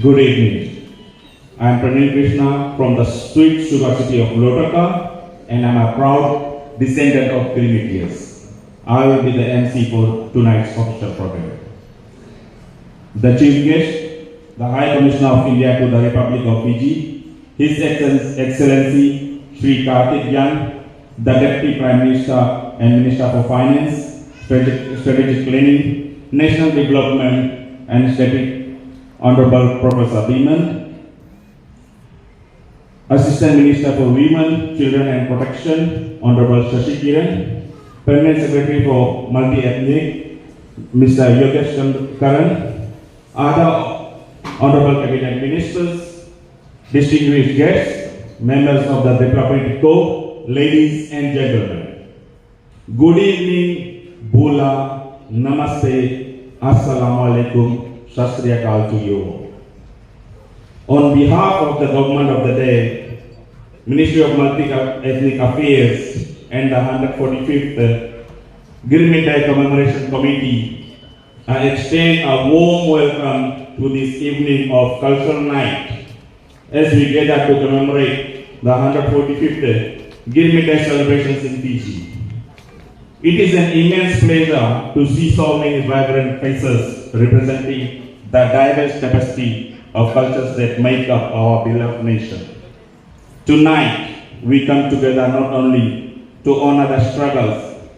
Good evening. I am Pranil Krishna from the sweet sugar city of Lotaka, and I am a proud descendant of Kirimitians. I will be the MC for tonight's official program. The chief guest, the High Commissioner of India to the Republic of Fiji, His Excellency Sri Karthik Yan, the Deputy Prime Minister and Minister for Finance, Strategic Planning, National Development and Strategic Honorable Professor Biman, Assistant Minister for Women, Children and Protection, Honorable Shashi Kiran, Permanent Secretary for Multi-Ethnic, Mr. Yogesh Karan, other Honorable Cabinet Ministers, distinguished guests, members of the Diplomatic Corps, ladies and gentlemen. Good evening, Bula, Namaste, Assalamu Alaikum, Sat Sri Akal to you. On behalf of the government of the day, Ministry of Multi-Ethnic Affairs and the 145th Girmit Day Commemoration Committee, I extend a warm welcome to this evening of Cultural Night as we gather to commemorate the 145th Girmit Day celebrations in Fiji. It is an immense pleasure to see so many vibrant faces representing the diverse tapestry of cultures that make up our beloved nation. Tonight, we come together not only to honor the struggles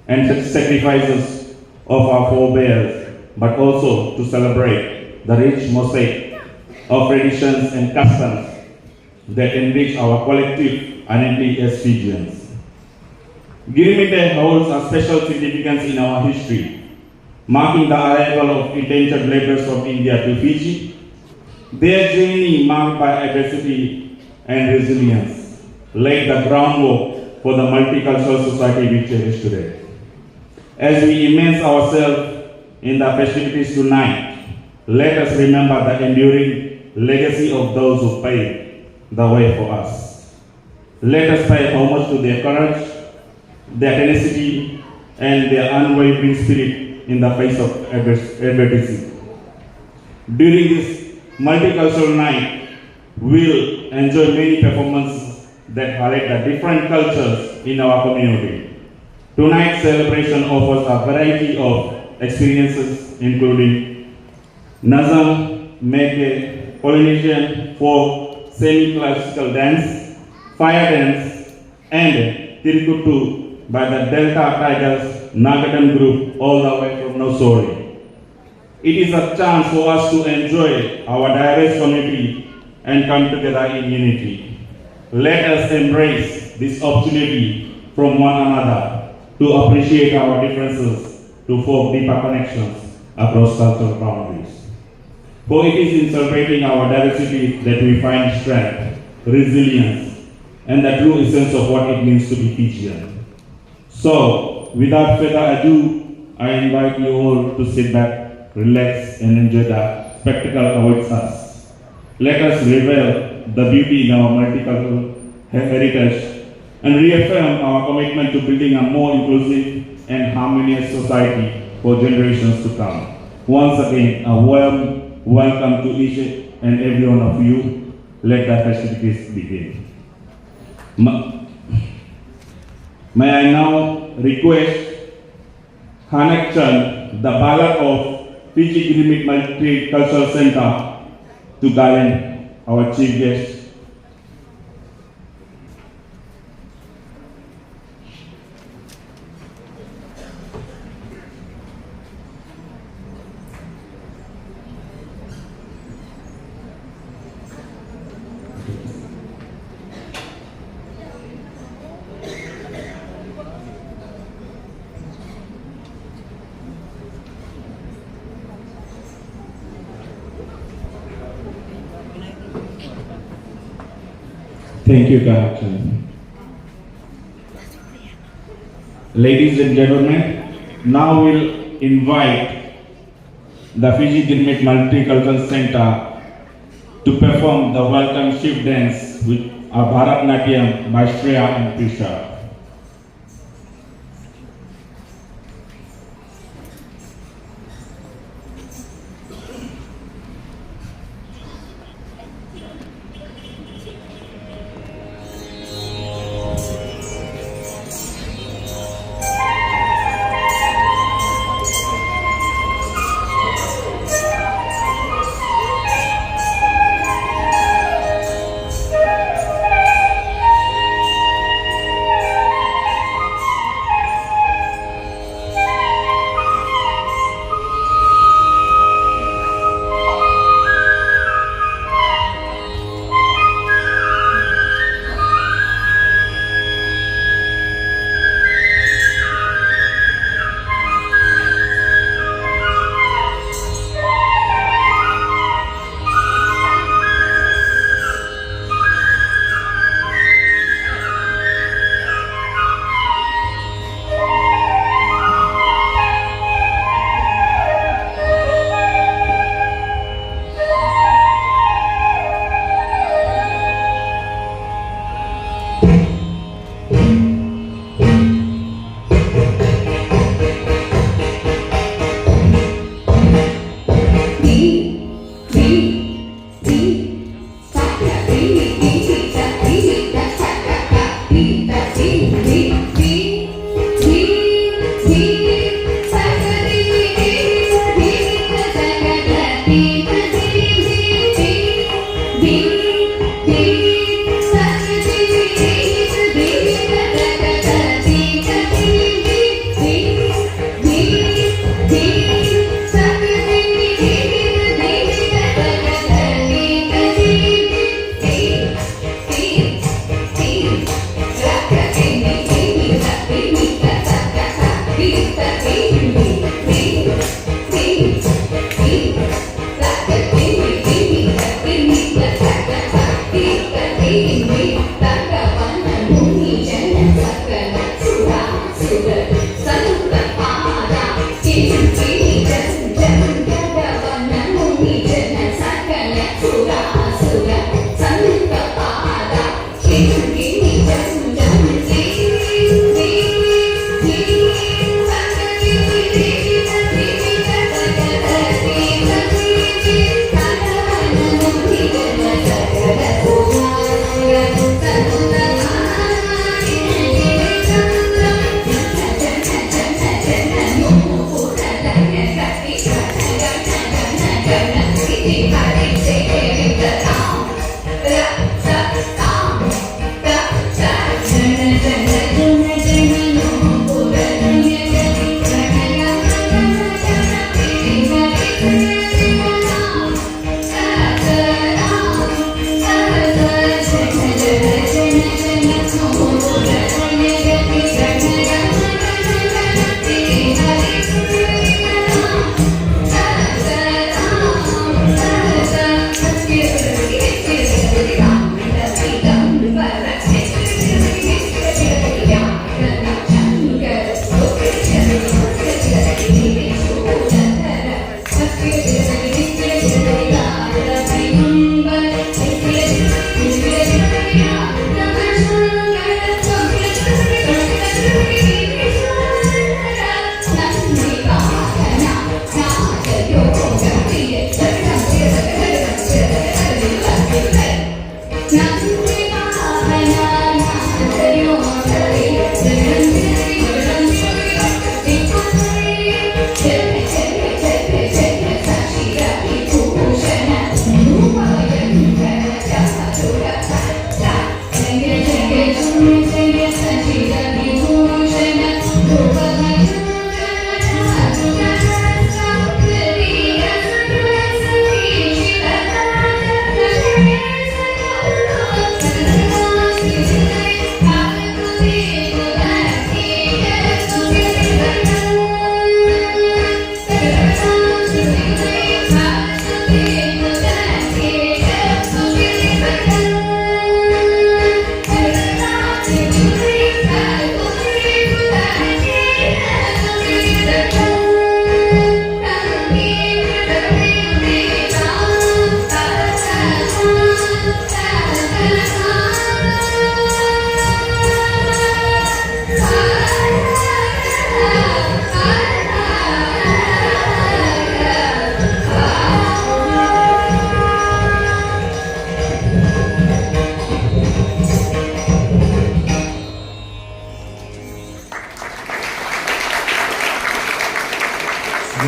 and the sacrifices of our forebears, but also to celebrate the rich mosaic of traditions and customs that enrich our collective identity as Fijians. Girmit Day holds a special significance in our history, marking the arrival of indentured laborers from India to Fiji. Their journey, marked by adversity and resilience, laid the groundwork for the multicultural society we cherish today. As we immerse ourselves in the festivities tonight, let us remember the enduring legacy of those who paved the way for us. Let us pay homage to their courage, their tenacity, and their unwavering spirit in the face of adversity. During this multicultural night, we'll enjoy many performances that highlight the different cultures in our community. Tonight's celebration offers a variety of experiences including Nazam, Meke, Polynesian, folk, semi-classical dance, fire dance, and Tirikutu by the Delta Tigers Nagadan group all the way from Nosori. It is a chance for us to enjoy our diverse community and come together in unity. Let us embrace this opportunity from one another to appreciate our differences, to form deeper connections across cultural boundaries. For it is in celebrating our diversity that we find strength, resilience, and the true essence of what it means to be Fijian. So, without further ado, I invite you all to sit back, relax, and enjoy the spectacle awaits us. Let us revel the beauty in our multicultural heritage and reaffirm our commitment to building a more inclusive and harmonious society for generations to come. Once again, a warm welcome to each and every one of you. Let the festivities begin. May I now request Hanek Chand, the Balak of Fiji Girmit Multicultural Center, to guide our chief guest. Thank you, Karan. Ladies and gentlemen, now we'll invite the Fiji Girmit Multicultural Center to perform the welcome shift dance with a Bharatnatyam by Shreya and Prisha. Give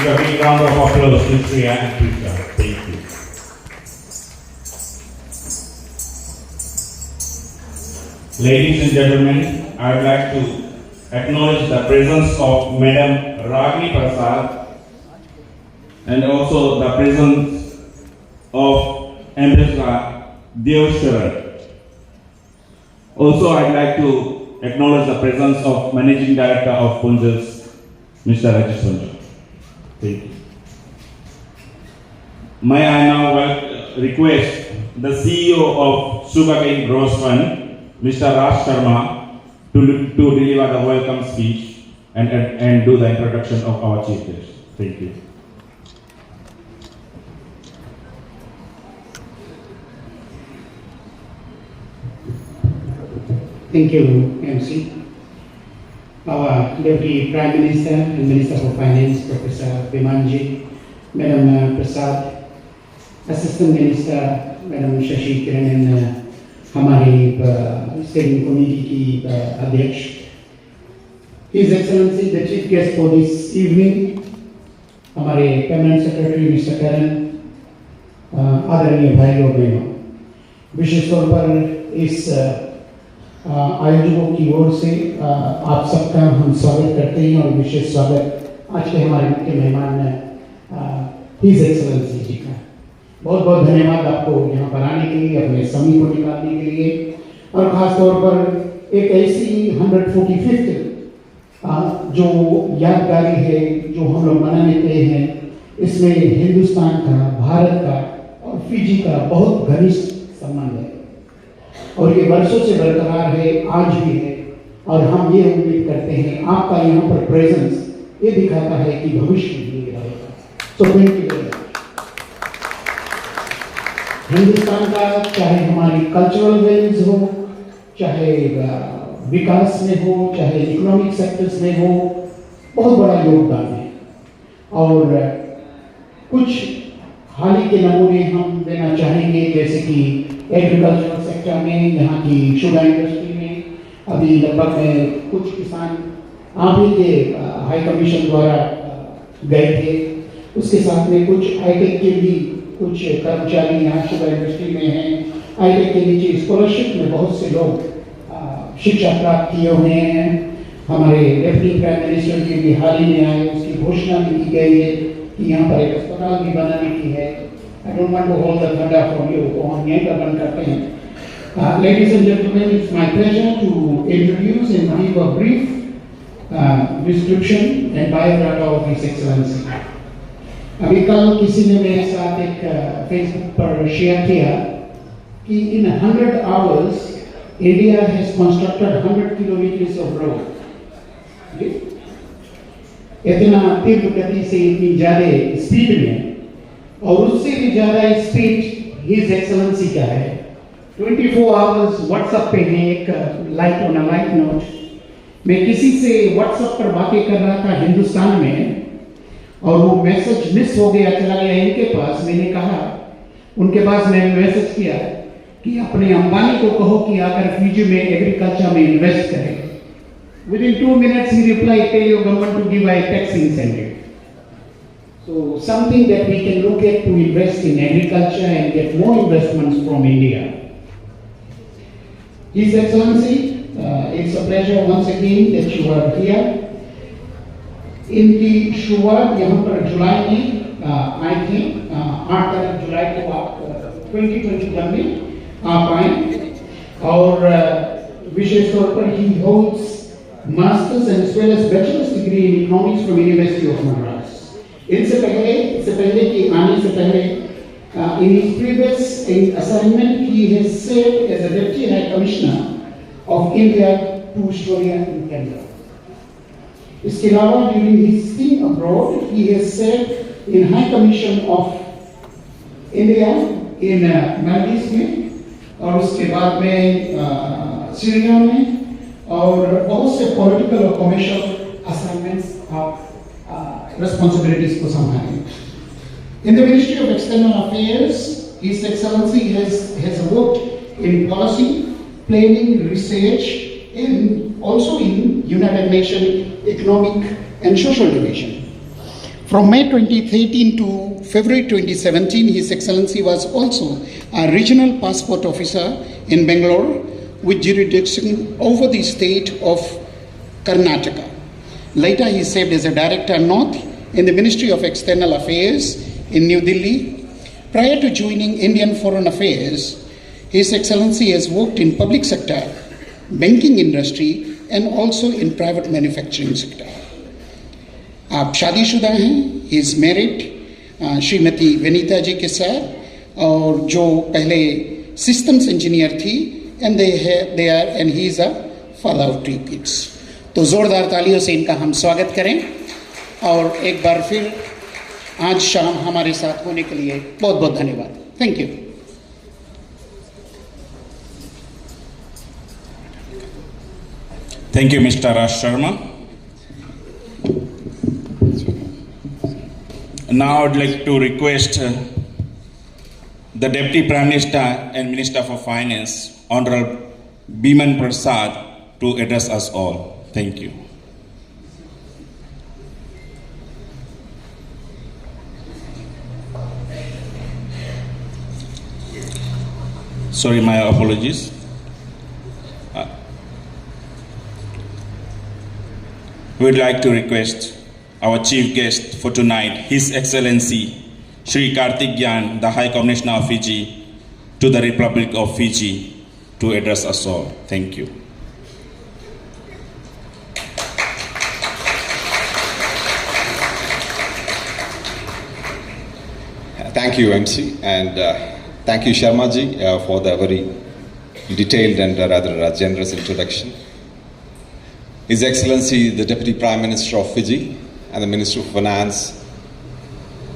a big round of applause to Shreya and Krishna. Thank you. Ladies and gentlemen, I would like to acknowledge the presence of Madam Ragini Prasad and also the presence of Ambassador Dev Sharan. Also, I'd like to acknowledge the presence of Managing Director of Punjab's, Mr. Rajesh Punjab. Thank you. May I now request the CEO of Sugarcane Growth Fund, Mr. Raj Sharma, to deliver the welcome speech and do the introduction of our chief guest. Thank you. Thank you, MC. Our Deputy Prime Minister and Minister for Finance, Professor Bimanji, Madam Prasad, Assistant Minister, Madam Shashi Kiran, and हमारे Steering Committee की अध्यक्ष, His Excellency the Chief Guest for this evening, हमारे Permanent Secretary Mr. Karan, आदरणीय भाई और बहनों, विशेष तौर पर इस आयोजकों की ओर से आप सबका हम स्वागत करते हैं और विशेष स्वागत आज के हमारे मुख्य मेहमान हिज एक्सेलेंसी जी का। बहुत बहुत धन्यवाद आपको यहाँ पर आने के लिए, अपने समय को निकालने के लिए, और ख़ास तौर पर एक ऐसी 145th जो यादगारी है जो हम लोग मनाने गए हैं, इसमें हिंदुस्तान का, भारत का और फिजी का बहुत घनिष्ठ संबंध है। और ये वर्षों से बरकरार है, आज भी है। और हम ये उम्मीद करते हैं आपका यहाँ पर प्रेजेंस ये दिखाता है कि भविष्य में भी रहेगा। So thank you very much. Hindustan का चाहे हमारी कल्चरल वैल्यूज हो, चाहे विकास में हो, चाहे इकोनॉमिक सेक्टर्स में हो, बहुत बड़ा योगदान है। और कुछ हाल ही के नमूने हम देना चाहेंगे, जैसे कि एग्रीकल्चरल सेक्टर में, यहाँ की शुगर इंडस्ट्री में अभी लगभग कुछ किसान आप ही के हाई कमीशन द्वारा गए थे। उसके साथ में कुछ आईटेक के भी कुछ कर्मचारी यहाँ शुगर इंडस्ट्री में हैं। आईटेक के नीचे स्कॉलरशिप में बहुत से लोग शिक्षा प्राप्त किए हुए हैं। हमारे डिप्टी प्राइम मिनिस्टर जी भी हाल ही में आए, उसकी घोषणा भी की गई है कि यहाँ पर एक अस्पताल भी बनाने की है। I don't want to hold the thunder from you, तो हम यहीं पर बंद करते हैं। Ladies and gentlemen, it's my pleasure to introduce and give a brief description and biodata of His Excellency. अभी कल किसी ने मेरे साथ एक फेसबुक पर शेयर किया कि in 100 hours India has constructed 100 kilometers of road. इतना तीव्र गति से, इतनी ज्यादा स्पीड में, और उससे भी ज्यादा स्पीड हिज एक्सेलेंसी का है। 24 आवर्स व्हाट्सएप पे है। एक light on a light note, मैं किसी से व्हाट्सएप पर बातें कर रहा था हिंदुस्तान में, और वो मैसेज मिस हो गया, चला गया इनके पास। मैंने कहा उनके पास, मैंने मैसेज किया कि अपने अंबानी को कहो कि आकर फिजी में एग्रीकल्चर में इन्वेस्ट करें। Within 2 minutes he replied, tell your government to give a tax incentive. So something that we can look at to invest in agriculture and get more investments from India. His Excellency, it's a pleasure once again that you are here. इनकी शुरुआत यहाँ पर जुलाई में आई थी। 8 तारीख जुलाई को आप 2021 में आप आए, और विशेष तौर पर ही holds masters and as well as bachelors degree in economics from university of Madras. इससे पहले कि आने से पहले in his previous assignment he has served as a deputy high commissioner of India to Australia and Canada. इसके अलावा during his stint abroad he has served in High Commission of India in Maldives में, और उसके बाद में Syria में, और बहुत से पॉलिटिकल और कमर्शियल असाइनमेंट्स आप रिस्पॉन्सिबिलिटीज को संभालें। In the Ministry of External Affairs, His Excellency has worked in policy, planning, research, and also in United Nations Economic and Social Division. From May 2013 to February 2017, His Excellency was also a regional passport officer in Bangalore with jurisdiction over the state of Karnataka. Later, he served as a Director North in the Ministry of External Affairs in New Delhi. Prior to joining Indian Foreign Affairs, His Excellency has worked in public sector, banking industry, and also in private manufacturing sector. आप शादीशुदा हैं, he is married, Shrimati Vinita ji के साथ, और जो पहले systems engineer थी, and they are and he is a father of 2 kids. तो जोरदार तालियों से इनका हम स्वागत करें, और एक बार फिर आज शाम हमारे साथ होने के लिए बहुत बहुत धन्यवाद। Thank you. Thank you, Mr. Raj Sharma. Now I would like to request the Deputy Prime Minister and Minister for Finance, Honorable Biman Prasad, to address us all. Thank you. Sorry, my apologies. We would like to request our chief guest for tonight, His Excellency Shri Karthik Gyan, the High Commissioner of Fiji, to the Republic of Fiji, to address us all. Thank you. Thank you, MC, and thank you, Sharma ji, for the very detailed and rather generous introduction. His Excellency, the Deputy Prime Minister of Fiji and the Minister of Finance,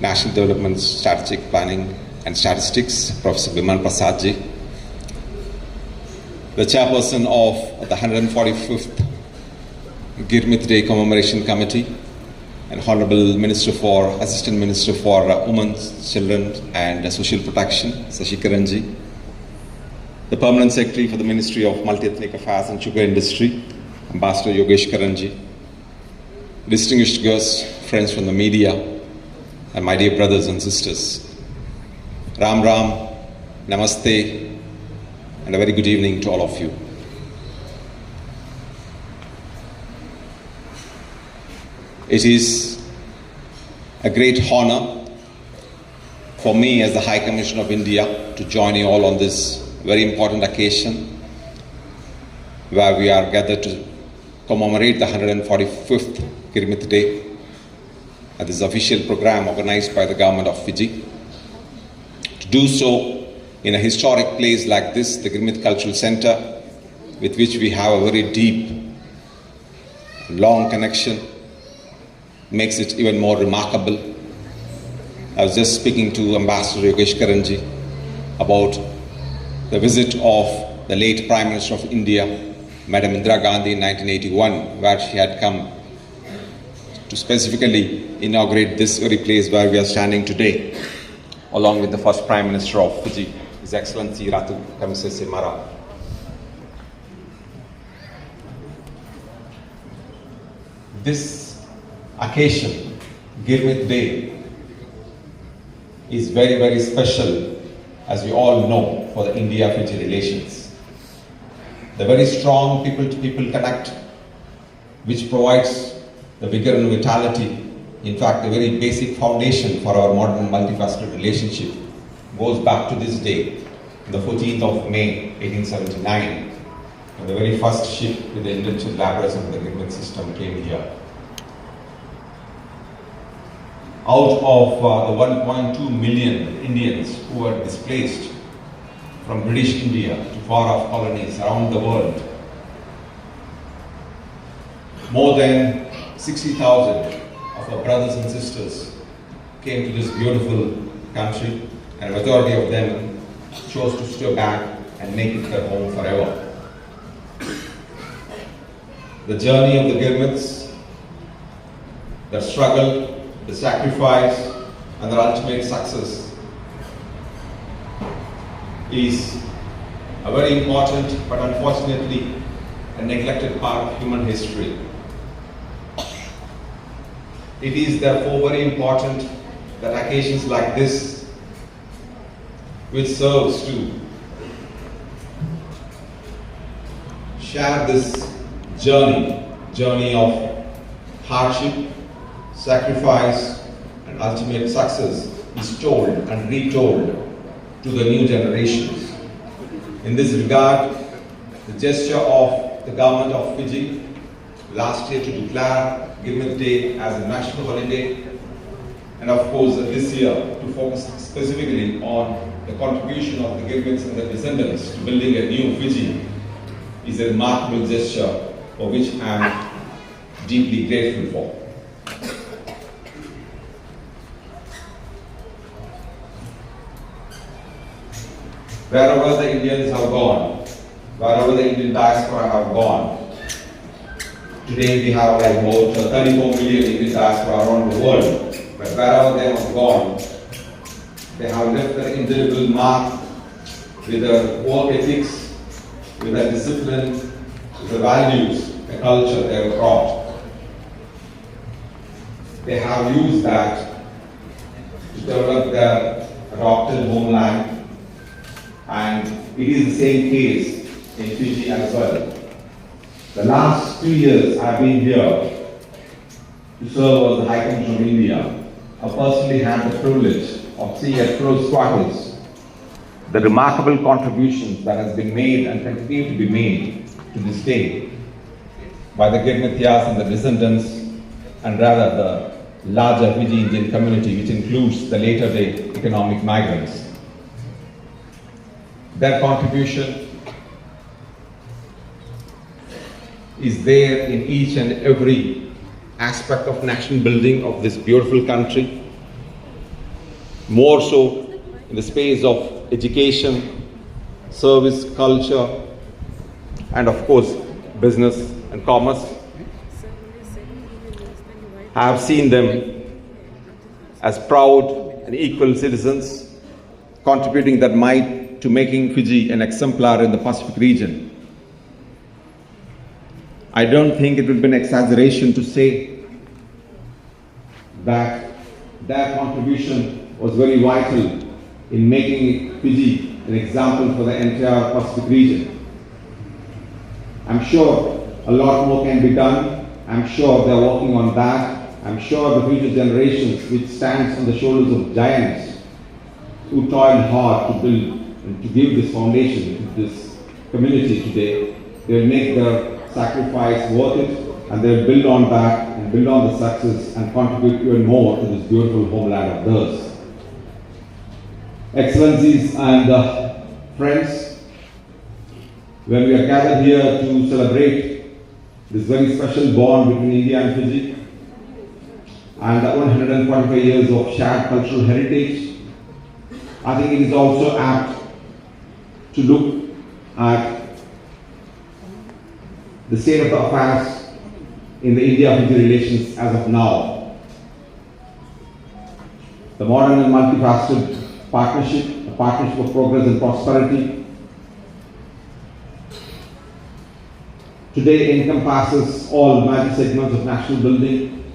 National Development, Strategic Planning and Statistics, Professor Biman Prasadji, the Chairperson of the 145th Girmith Day Commemoration Committee, and Honorable Assistant Minister for Women, Children and Social Protection, Shashi Karanji, the Permanent Secretary for the Ministry of Multi-Ethnic Affairs and Sugar Industry, Ambassador Yogesh Karanji, distinguished guests, friends from the media, and my dear brothers and sisters. Ram Ram, Namaste, and a very good evening to all of you. It is a great honor for me as the High Commissioner of India to join you all on this very important occasion where we are gathered to commemorate the 145th Girmith Day. This is an official program organized by the government of Fiji. To do so in a historic place like this, the Girmith Cultural Center, with which we have a very deep, long connection, makes it even more remarkable. I was just speaking to Ambassador Yogesh Karanji about the visit of the late Prime Minister of India, Madam Indira Gandhi in 1981, where she had come to specifically inaugurate this very place where we are standing today, along with the first Prime Minister of Fiji, His Excellency Ratu Tamisese Mara. This occasion, Girmith Day, is very, very special, as we all know, for the India-Fiji relations. The very strong people-to-people connect, which provides the vigor and vitality, in fact, the very basic foundation for our modern multifaceted relationship, goes back to this day, the 14th of May, 1879, when the very first ship with the indentured laborers of the Girmith system came here. Out of the 1.2 million Indians who were displaced from British India to far-off colonies around the world, more than 60,000 of our brothers and sisters came to this beautiful country, and a majority of them chose to stay back and make it their home forever. The journey of the Girmiths, their struggle, the sacrifice, and their ultimate success is a very important but unfortunately a neglected part of human history. It is therefore very important that occasions like this, which serves to share this journey of hardship, sacrifice, and ultimate success, is told and retold to the new generations. In this regard, the gesture of the government of Fiji last year to declare Girmith Day as a national holiday, and of course this year to focus specifically on the contribution of the Girmiths and their descendants to building a new Fiji, is a remarkable gesture for which I am deeply grateful for. Wherever the Indians have gone, wherever the Indian diaspora have gone, today we have like about 34 million Indian diaspora around the world, but wherever they have gone, they have left an indelible mark with their work ethics, with their discipline, with the values, the culture they have brought. They have used that to develop their adopted homeland, and it is the same case in Fiji as well. The last 2 years I've been here to serve as the High Commissioner of India. I personally had the privilege of seeing at close quarters the remarkable contributions that has been made and continue to be made to this day by the Girmithias and the descendants, and rather the larger Fiji Indian community, which includes the later day economic migrants. Their contribution is there in each and every aspect of national building of this beautiful country. More so in the space of education, service, culture, and of course, business and commerce. I have seen them as proud and equal citizens, contributing their might to making Fiji an exemplar in the Pacific region. I don't think it would be an exaggeration to say that their contribution was very vital in making Fiji an example for the entire Pacific region. I'm sure a lot more can be done. I'm sure they're working on that. I'm sure the future generations, which stands on the shoulders of giants who toiled hard to build and to give this foundation to this community today, they'll make their sacrifice worth it, and they'll build on that and build on the success and contribute even more to this beautiful homeland of theirs. Excellencies and friends, when we are gathered here to celebrate this very special bond between India and Fiji and the 145 years of shared cultural heritage, I think it is also apt to look at the state of the affairs in the India-Fiji relations as of now. The modern and multifaceted partnership, a partnership of progress and prosperity, today encompasses all major segments of national building.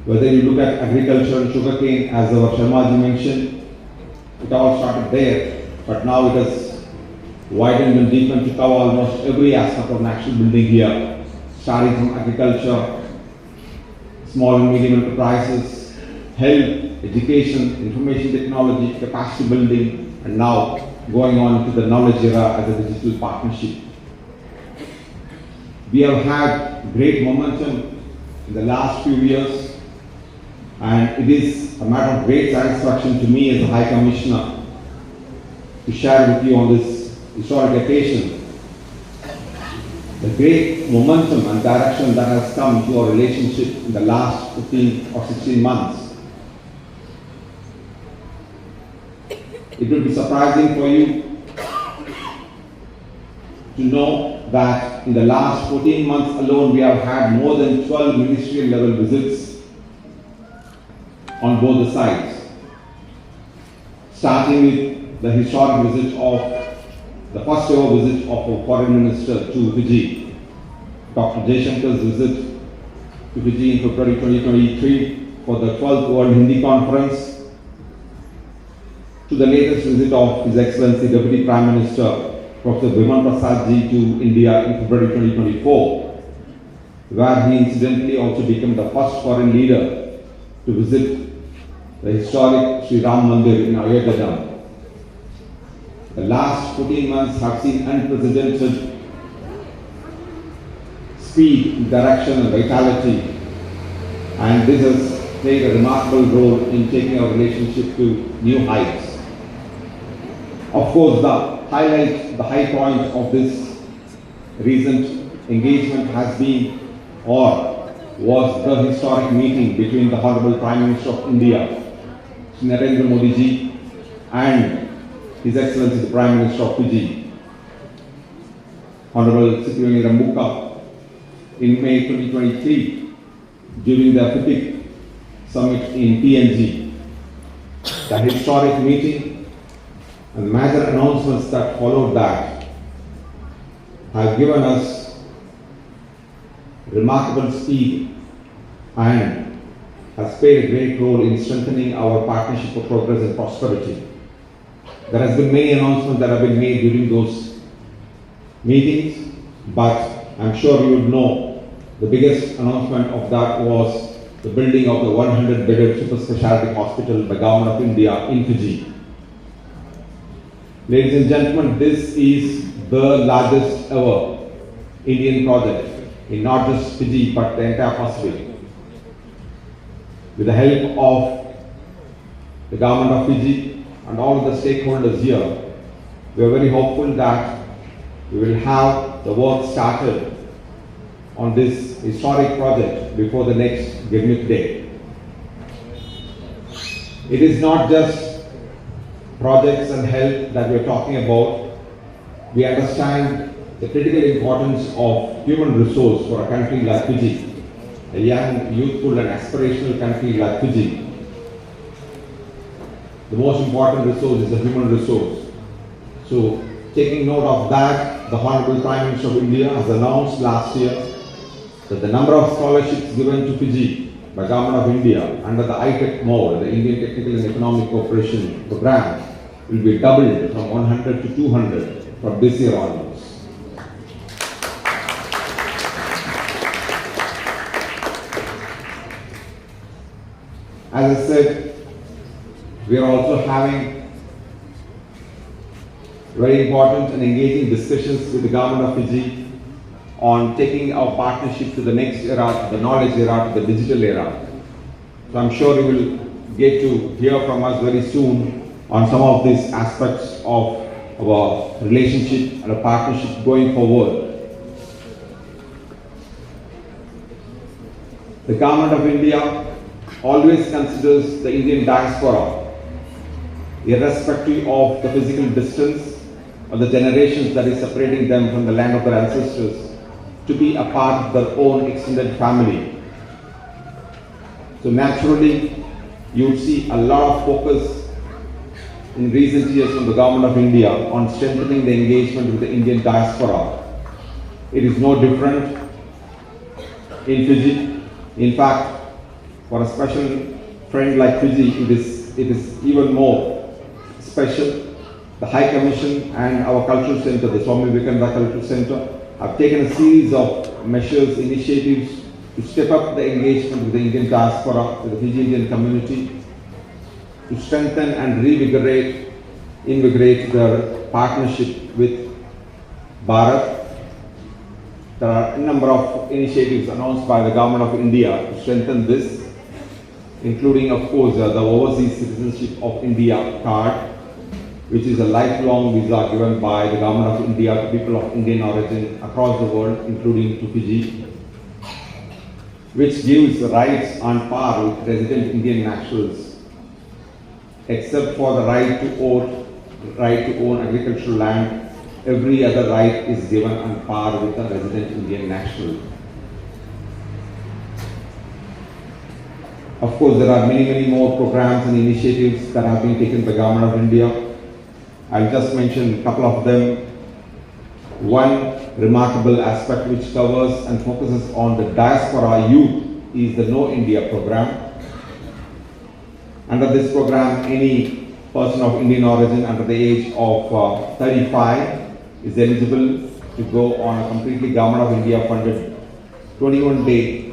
Whether you look at agriculture and sugarcane, as our Sharmaji mentioned, it all started there, but now it has widened and deepened to cover almost every aspect of national building here, starting from agriculture, small and medium enterprises, health, education, information technology, capacity building, and now going on to the knowledge era as a digital partnership. We have had great momentum in the last few years, and it is a matter of great satisfaction to me as the High Commissioner to share with you on this historic occasion the great momentum and direction that has come to our relationship in the last 15 or 16 months. It will be surprising for you to know that in the last 14 months alone, we have had more than 12 ministerial level visits on both the sides. Starting with the historic visit of the first ever visit of a foreign minister to Fiji, Dr. Jaishankar's visit to Fiji in February 2023 for the 12th World Hindi Conference, to the latest visit of His Excellency Deputy Prime Minister Professor Biman Prasad ji to India in February 2024, where he incidentally also became the first foreign leader to visit the historic Sri Ram Mandir in Ayodhya. The last 14 months have seen unprecedented speed, direction and vitality, and this has played a remarkable role in taking our relationship to new heights. Of course, the highlight, the high point of this recent engagement has been or was the historic meeting between the Honorable Prime Minister of India, Shri Narendra Modi ji, and His Excellency the Prime Minister of Fiji, Honorable Sitriweni Rabuka, in May 2023 during the FIPIC summit in PNG. The historic meeting and the major announcements that followed that have given us remarkable speed and has played a great role in strengthening our partnership for progress and prosperity. There has been many announcements that have been made during those meetings, but I'm sure you would know the biggest announcement of that was the building of the 100-bedded super specialty hospital by Government of India in Fiji. Ladies and gentlemen, this is the largest ever Indian project in not just Fiji but the entire Pacific. With the help of the Government of Fiji and all of the stakeholders here, we are very hopeful that we will have the work started on this historic project before the next Gurmit Day. It is not just projects and health that we are talking about. We understand the critical importance of human resource for a country like Fiji, a young, youthful and aspirational country like Fiji. The most important resource is the human resource. So, taking note of that, the Honorable Prime Minister of India has announced last year that the number of scholarships given to Fiji by Government of India under the ITEC mode, the Indian Technical and Economic Cooperation Program, will be doubled from 100 to 200 from this year onwards. As I said, we are also having very important and engaging discussions with the Government of Fiji on taking our partnership to the next era, to the knowledge era, to the digital era. So I'm sure you will get to hear from us very soon on some of these aspects of our relationship and a partnership going forward. The Government of India always considers the Indian diaspora, irrespective of the physical distance or the generations that is separating them from the land of their ancestors, to be a part of their own extended family. So naturally, you would see a lot of focus in recent years from the Government of India on strengthening the engagement with the Indian diaspora. It is no different in Fiji. In fact, for a special friend like Fiji, it is even more special. The High Commission and our cultural center, the Swami Vivekananda Cultural Center, have taken a series of measures, initiatives to step up the engagement with the Indian diaspora, with the Fiji Indian community, to strengthen and invigorate their partnership with Bharat. There are a number of initiatives announced by the Government of India to strengthen this, including, of course, the Overseas Citizenship of India card, which is a lifelong visa given by the Government of India to people of Indian origin across the world, including to Fiji, which gives rights on par with resident Indian nationals, except for the right to own agricultural land. Every other right is given on par with a resident Indian national. Of course, there are many more programs and initiatives that have been taken by the Government of India. I'll just mention a couple of them. One remarkable aspect which covers and focuses on the diaspora youth is the Know India program. Under this program, any person of Indian origin under the age of 35 is eligible to go on a completely Government of India funded 21-day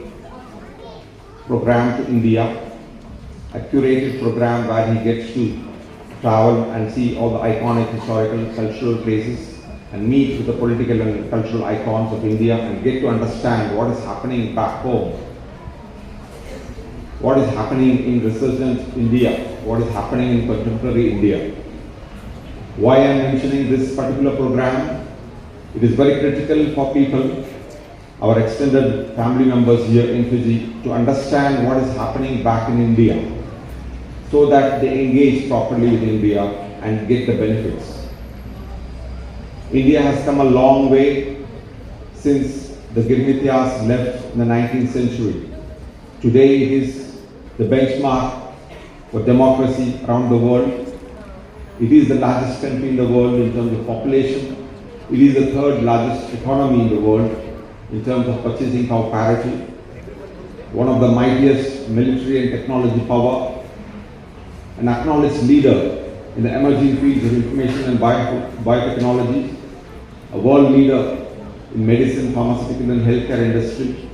program to India, a curated program where he gets to travel and see all the iconic historical cultural places and meet with the political and cultural icons of India and get to understand what is happening back home, what is happening in resurgent India, what is happening in contemporary India. Why I am mentioning this particular program? It is very critical for people, our extended family members here in Fiji, to understand what is happening back in India, so that they engage properly with India and get the benefits. India has come a long way since the Girmitias left in the 19th century. Today it is the benchmark for democracy around the world. It is the largest country in the world in terms of population. It is the third largest economy in the world in terms of purchasing power parity. One of the mightiest military and technology power, an acknowledged leader in the emerging fields of information and biotechnology, a world leader in medicine, pharmaceutical and healthcare industry.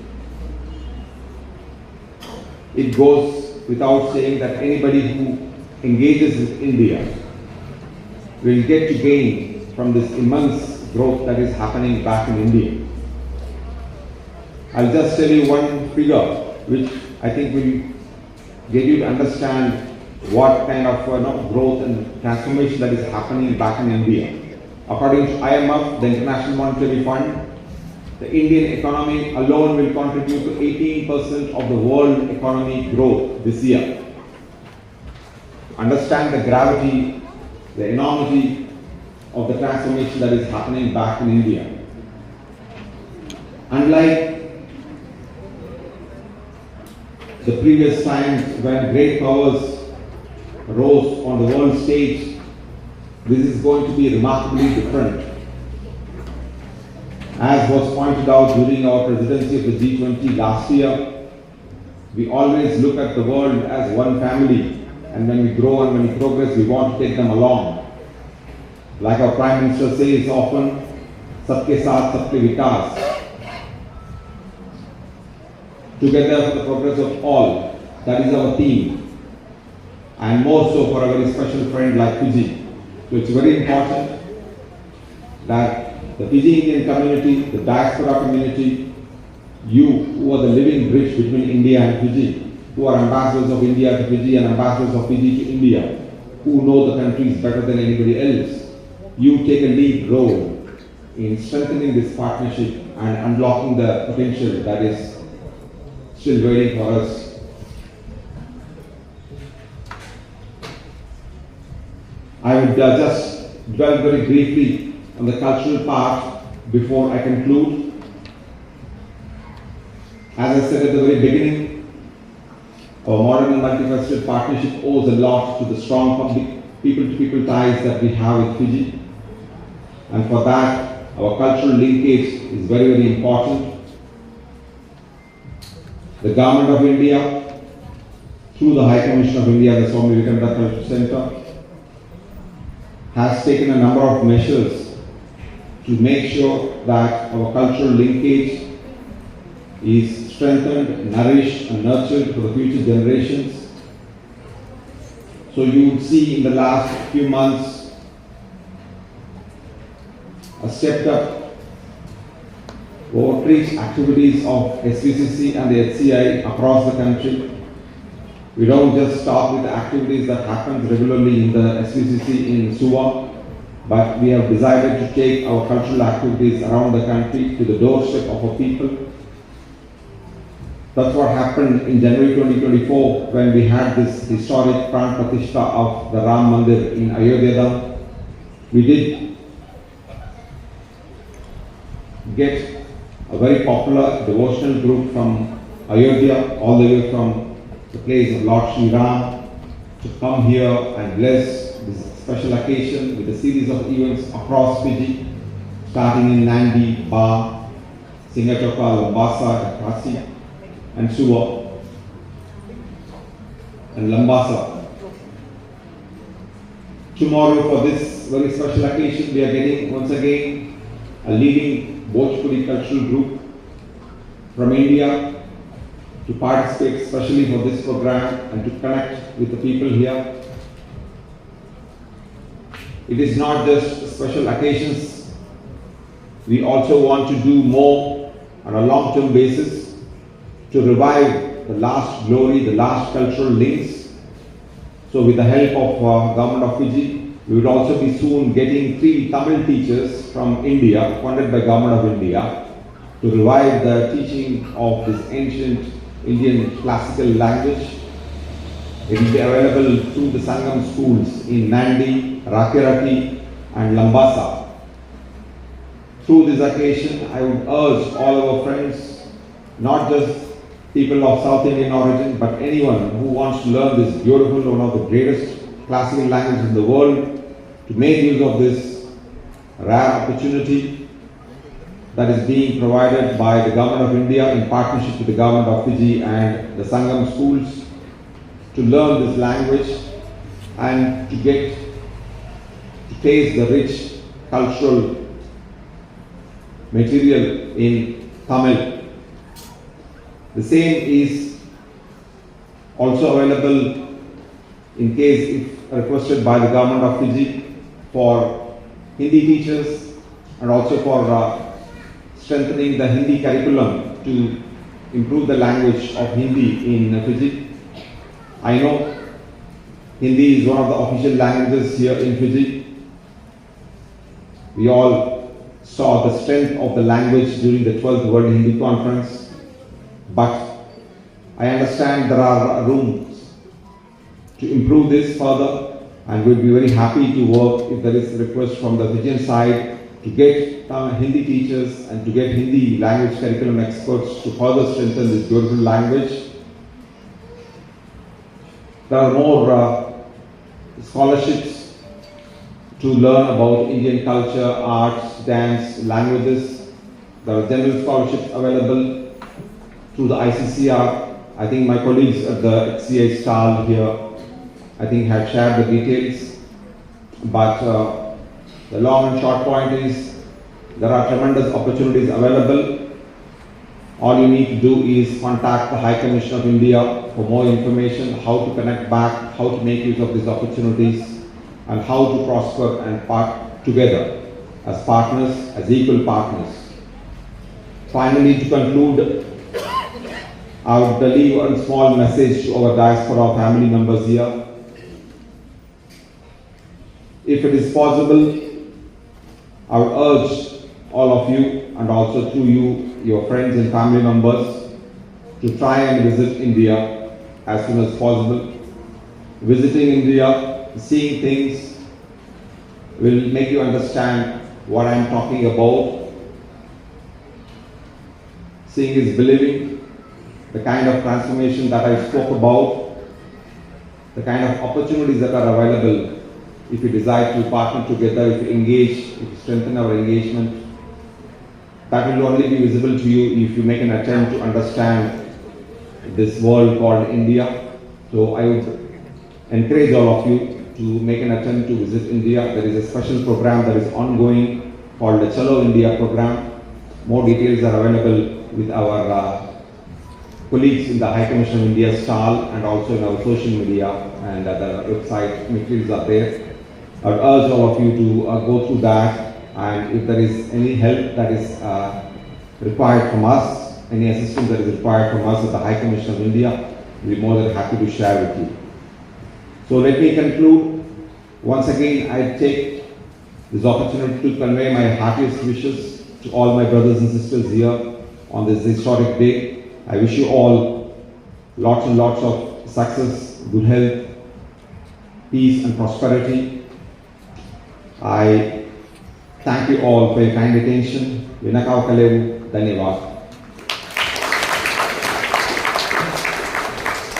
It goes without saying that anybody who engages with India will get to gain from this immense growth that is happening back in India. I'll just tell you one figure which I think will get you to understand what kind of growth and transformation that is happening back in India. According to IMF, the International Monetary Fund, the Indian economy alone will contribute to 18% of the world economy growth this year. Understand the gravity, the enormity of the transformation that is happening back in India. Unlike the previous times when great powers rose on the world stage, this is going to be remarkably different. As was pointed out during our presidency of the G20 last year, we always look at the world as one family, and when we grow and when we progress, we want to take them along. Like our Prime Minister says often, Sabke Saath, Sabke Vikas. Together for the progress of all, that is our theme. And more so for a very special friend like Fiji. So it's very important that the Fiji Indian community, the diaspora community, you who are the living bridge between India and Fiji, who are ambassadors of India to Fiji and ambassadors of Fiji to India, who know the countries better than anybody else, you take a lead role in strengthening this partnership and unlocking the potential that is still waiting for us. I would just dwell very briefly on the cultural part before I conclude. As I said at the very beginning, our modern and multifaceted partnership owes a lot to the strong public people-to-people ties that we have with Fiji. And for that, our cultural linkage is very, very important. The Government of India, through the High Commission of India, the Swami Vivekananda Cultural Center, has taken a number of measures to make sure that our cultural linkage is strengthened, nourished and nurtured for the future generations. So you would see in the last few months a stepped up outreach activities of SVCC and the HCI across the country. We don't just stop with the activities that happen regularly in the SVCC in Suva, but we have decided to take our cultural activities around the country to the doorstep of our people. That's what happened in January 2024 when we had this historic Pran Pratishtha of the Ram Mandir in Ayodhya. We did get a very popular devotional group from Ayodhya, all the way from the place of Lord Sri Ram, to come here and bless this special occasion with a series of events across Fiji, starting in Nandi, Ba, Singatoka, Lambasa, Kasi, and Suva, and Lambasa. Tomorrow, for this very special occasion, we are getting once again a leading Bhojpuri cultural group from India to participate especially for this program and to connect with the people here. It is not just special occasions. We also want to do more on a long-term basis to revive the last glory, the last cultural links. So with the help of Government of Fiji, we would also be soon getting 3 Tamil teachers from India, funded by Government of India, to revive the teaching of this ancient Indian classical language. It will be available through the Sangam schools in Nandi, Rakirati and Lambasa. Through this occasion, I would urge all our friends, not just people of South Indian origin, but anyone who wants to learn this beautiful, one of the greatest classical languages in the world, to make use of this rare opportunity that is being provided by the Government of India in partnership with the Government of Fiji and the Sangam schools, to learn this language and to taste the rich cultural material in Tamil. The same is also available in case if requested by the Government of Fiji for Hindi teachers and also for strengthening the Hindi curriculum to improve the language of Hindi in Fiji. I know Hindi is one of the official languages here in Fiji. We all saw the strength of the language during the 12th World Hindi Conference, but I understand there are rooms to improve this further, and we'll be very happy to work if there is a request from the Fijian side to get Hindi teachers and to get Hindi language curriculum experts to further strengthen this beautiful language. There are more scholarships to learn about Indian culture, arts, dance, languages. There are general scholarships available through the ICCR. I think my colleagues at the HCI stall here, I think have shared the details. But the long and short point is there are tremendous opportunities available. All you need to do is contact the High Commission of India for more information, how to connect back, how to make use of these opportunities, and how to prosper and part together as partners, as equal partners. Finally, to conclude, I would leave a small message to our diaspora family members here. If it is possible, I would urge all of you and also through you, your friends and family members, to try and visit India as soon as possible. Visiting India, seeing things will make you understand what I am talking about. Seeing is believing. The kind of transformation that I spoke about, the kind of opportunities that are available if we decide to partner together, if we engage, if we strengthen our engagement, that will only be visible to you if you make an attempt to understand this world called India. So I would encourage all of you to make an attempt to visit India. There is a special program that is ongoing called the Chalo India program. More details are available with our colleagues in the High Commission of India stall and also in our social media and the website materials are there. I would urge all of you to go through that, and if there is any help that is required from us, any assistance that is required from us at the High Commission of India, we'll be more than happy to share with you. So let me conclude. Once again, I take this opportunity to convey my heartiest wishes to all my brothers and sisters here on this historic day. I wish you all lots and lots of success, good health, peace and prosperity. I thank you all for your kind attention. Vinakav Kalevu, Dhanyavad.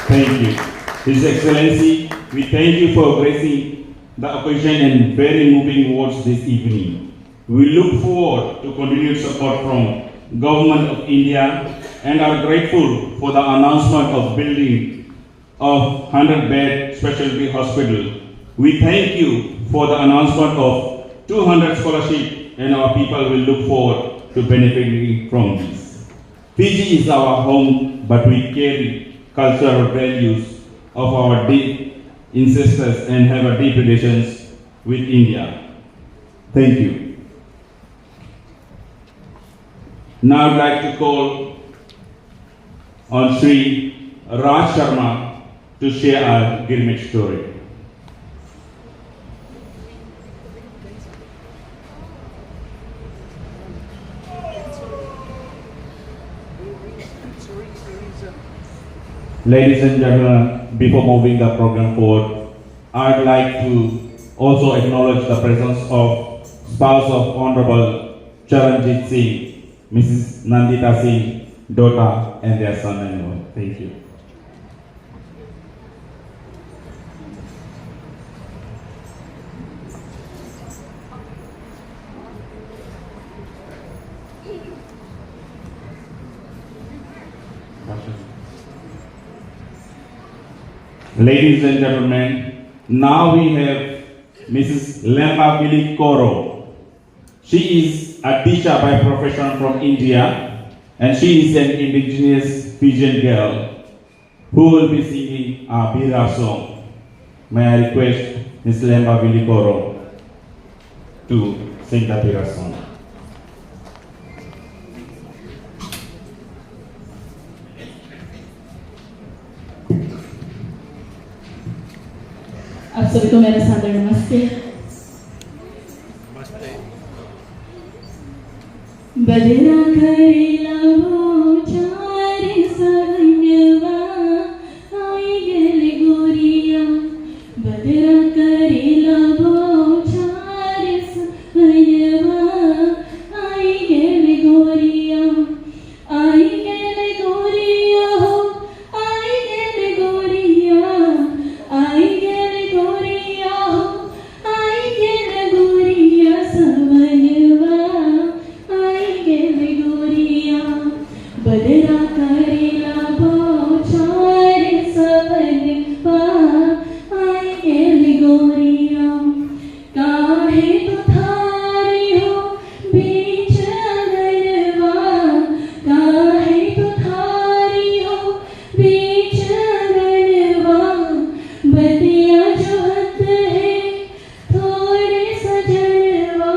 Thank you. His Excellency, we thank you for gracing the occasion and very moving words this evening. We look forward to continued support from Government of India and are grateful for the announcement of building of 100-bed specialty hospital. We thank you for the announcement of 200 scholarship, and our people will look forward to benefiting from this. Fiji is our home, but we carry cultural values of our deep ancestors and have a deep relations with India. Thank you. Now I'd like to call on Sri Raj Sharma to share our Gilmit story. Ladies and gentlemen, before moving the program forward, I'd like to also acknowledge the presence of spouse of Honorable Charanjit Singh, Mrs. Nandita Singh, daughter, and their son-in-law. Thank you. Ladies and gentlemen, now we have Mrs. Lemba Vili Koro. She is a teacher by profession from India, and she is an indigenous Fijian girl who will be singing a Bira song. May I request Ms. Lemba Vili Koro to sing the Bira song. आप सभी को मेरा सादर नमस्ते। बदरा करेला चार सवनवा आई गेल गोरिया बदरा करेला चार सवनवा आई गेल गोरिया आई गेल गोरिया हो आई गेल गोरिया आई गेल गोरिया हो आई गेल गोरिया सवनवा आई गेल गोरिया बदरा करेला चार सवनवा आई गेल गोरिया काहे तो थारी हो बीच अगरवा काहे तो थारी हो बीच अगरवा बतिया जोहत है थोड़े सजनवा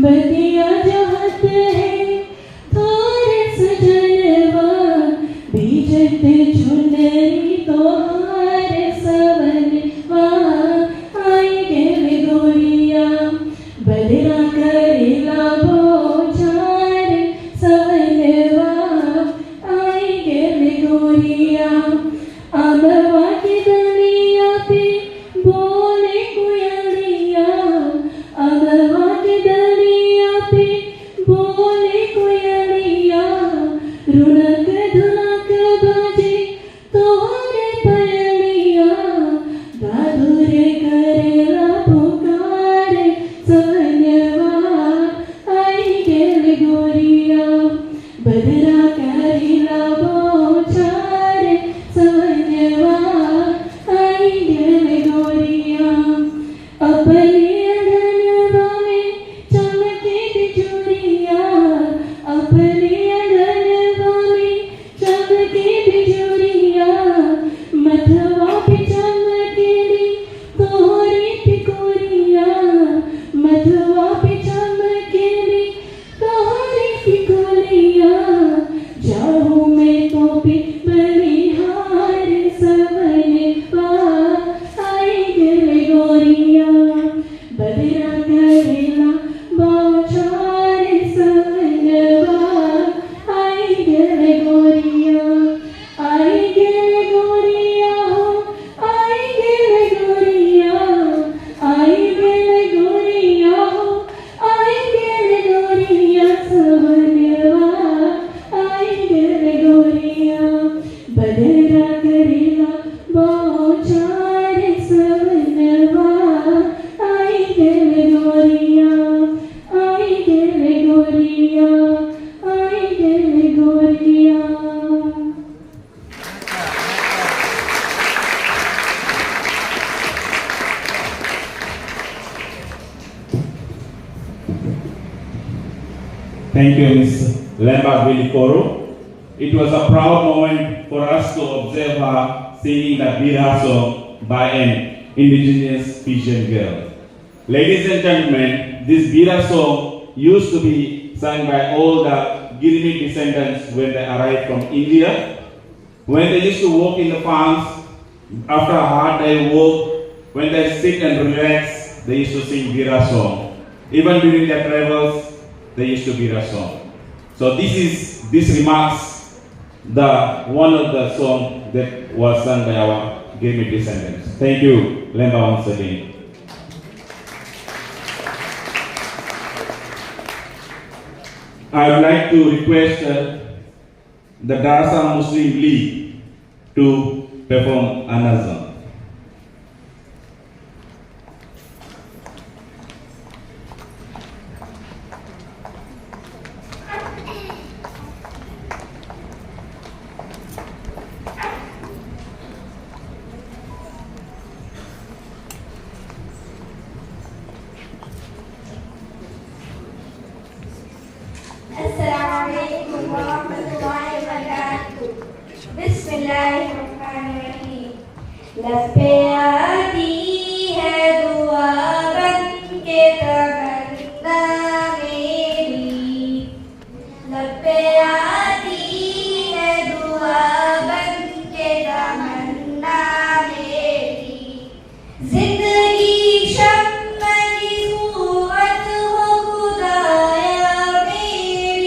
बतिया जोहत है थोड़े सजनवा बीजत चुनरी तोहार सवनवा आई गेल गोरिया बदरा करेला चार सवनवा आई गेल गोरिया अमवा की दलिया पे बोले कोयलिया अमवा की दलिया पे बोले कोयलिया रुनक धुनक बजे तोहरे पयलिया दादुरे करेला पुकार सवनवा आई गेल गोरिया बदरा करेला चार सवनवा आई गेल गोरिया अपने अगनवा में चमके बिजुरिया अपने अगनवा में चमके बिजुरिया मथवा पे चमकेली तोहरी टिकोरिया मथवा पे चमकेली तोहरी टिकोरिया जाऊं मैं तो पे बलिहार सवनवा आई गेल गोरिया बदरा करेला चार सवनवा आई गेल गोरिया आई गेल गोरिया हो आई गेल गोरिया आई गेल गोरिया हो आई गेल गोरिया सवनवा आई गेल गोरिया बदरा करेला चार सवनवा आई गेल गोरिया आई गेल गोरिया आई गेल गोरिया Thank you, Ms. Lambert Villikoro. It was a proud moment for us to observe her singing the Bira song by an indigenous Fijian girl. Ladies and gentlemen, this Bira song used to be sung by all the Girimi descendants when they arrived from India. When they used to walk in the farms, after a hard day work, when they sit and relax, they used to sing Bira song. Even during their travels, they used to Bira song. So this remarks the one of the song that was sung by our Girimi descendants. Thank you, Lemba, once again. I would like to request the Darsa Muslim League to perform an azan. Assalamualaikum warahmatullahi wabarakatuh. Bismillahirrahmanirrahim. लपे आती है दुआ बन के तमन्ना मेरी, लपे आती है दुआ बन के तमन्ना मेरी, जिंदगी शम्मा की सूरत हो खुदाया मेरी।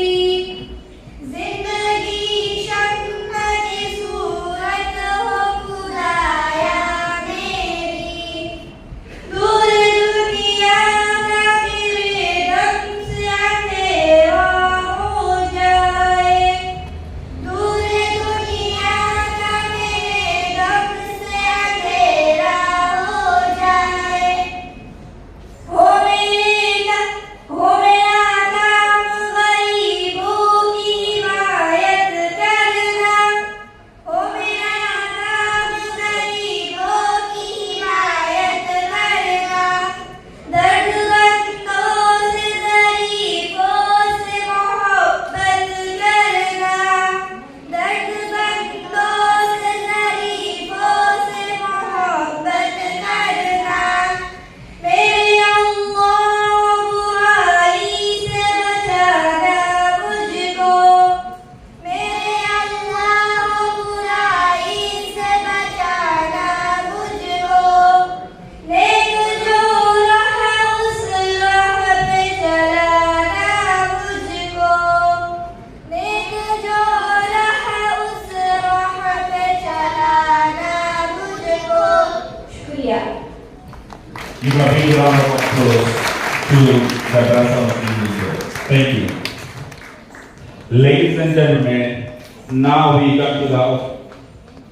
Ladies and gentlemen, now we come to the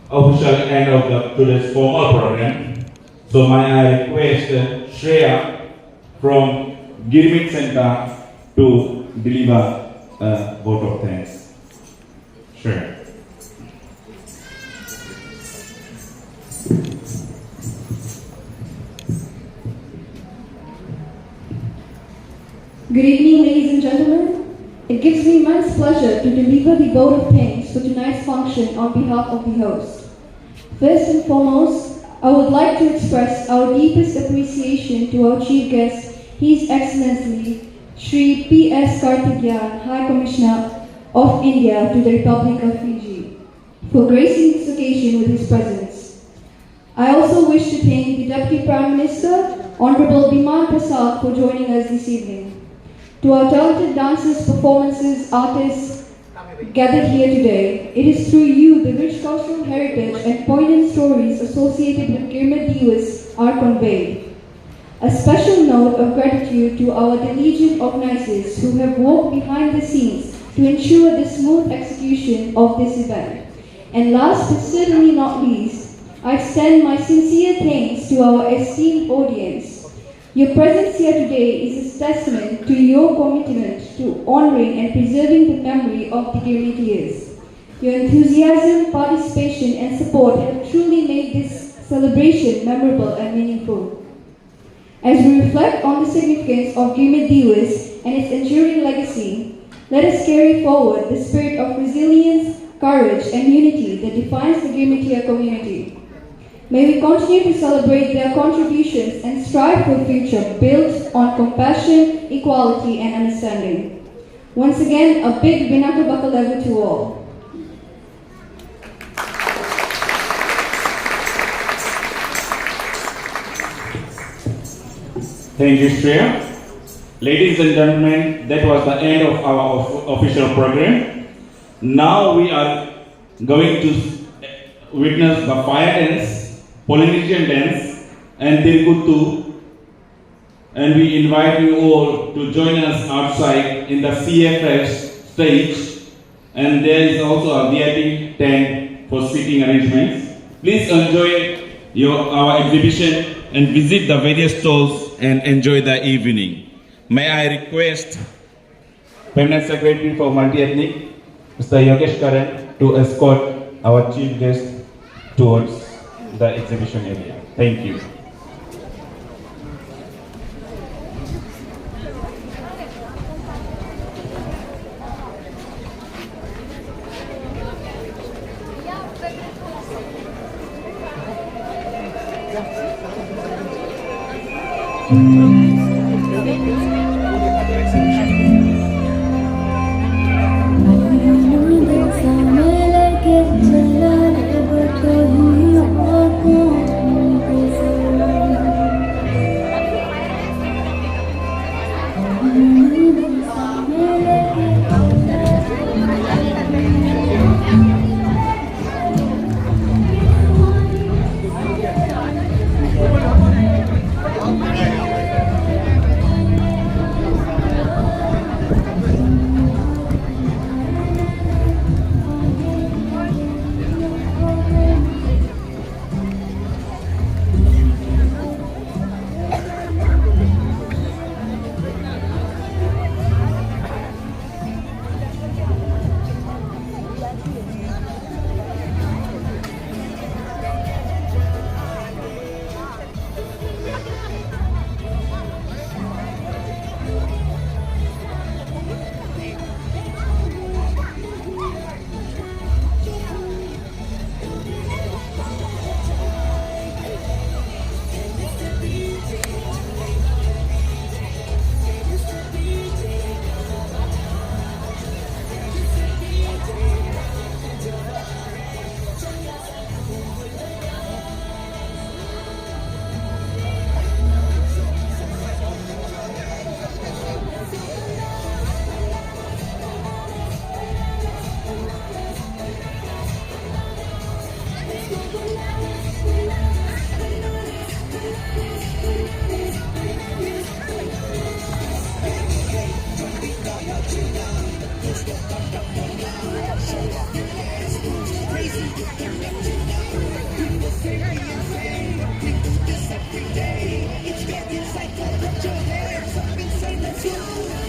official end of today's formal program. So may I request Shreya from Girmit Center to deliver a vote of thanks. Shreya. Good evening, ladies and gentlemen. It gives me immense pleasure to deliver the vote of thanks for tonight's function on behalf of the host. First and foremost, I would like to express our deepest appreciation to our chief guest, His Excellency Shri P.S. Karthikeyan, High Commissioner of India to the Republic of Fiji, for gracing this occasion with his presence. I also wish to thank the Deputy Prime Minister, Honorable Biman Prasad, for joining us this evening. To our talented dancers, performances, artists gathered here today, it is through you the rich cultural heritage and poignant stories associated with Girmit Diwas are conveyed. A special note of gratitude to our diligent organizers who have worked behind the scenes to ensure the smooth execution of this event. And last but certainly not least, I extend my sincere thanks to our esteemed audience. Your presence here today is a testament to your commitment to honoring and preserving the memory of the Girmitians. Your enthusiasm, participation, and support have truly made this celebration memorable and meaningful. As we reflect on the significance of Girmit Diwas and its enduring legacy, let us carry forward the spirit of resilience, courage, and unity that defines the Girmitiya community. May we continue to celebrate their contributions and strive for a future built on compassion, equality, and understanding. Once again, a big Vinaka Bakalavu to all. Thank you, Shreya. Ladies and gentlemen, that was the end of our official program. Now we are going to witness the fire dance, Polynesian dance, and Tirukuttu, and we invite you all to join us outside in the CFS stage, and there is also a VIP tent for seating arrangements. Please enjoy our exhibition and visit the various stalls and enjoy the evening. May I request Permanent Secretary for Multi-Ethnic, Mr. Yogesh Karan, to escort our chief guest towards the exhibition area. Thank you. It's very insightful. Put your hands up and say let's go.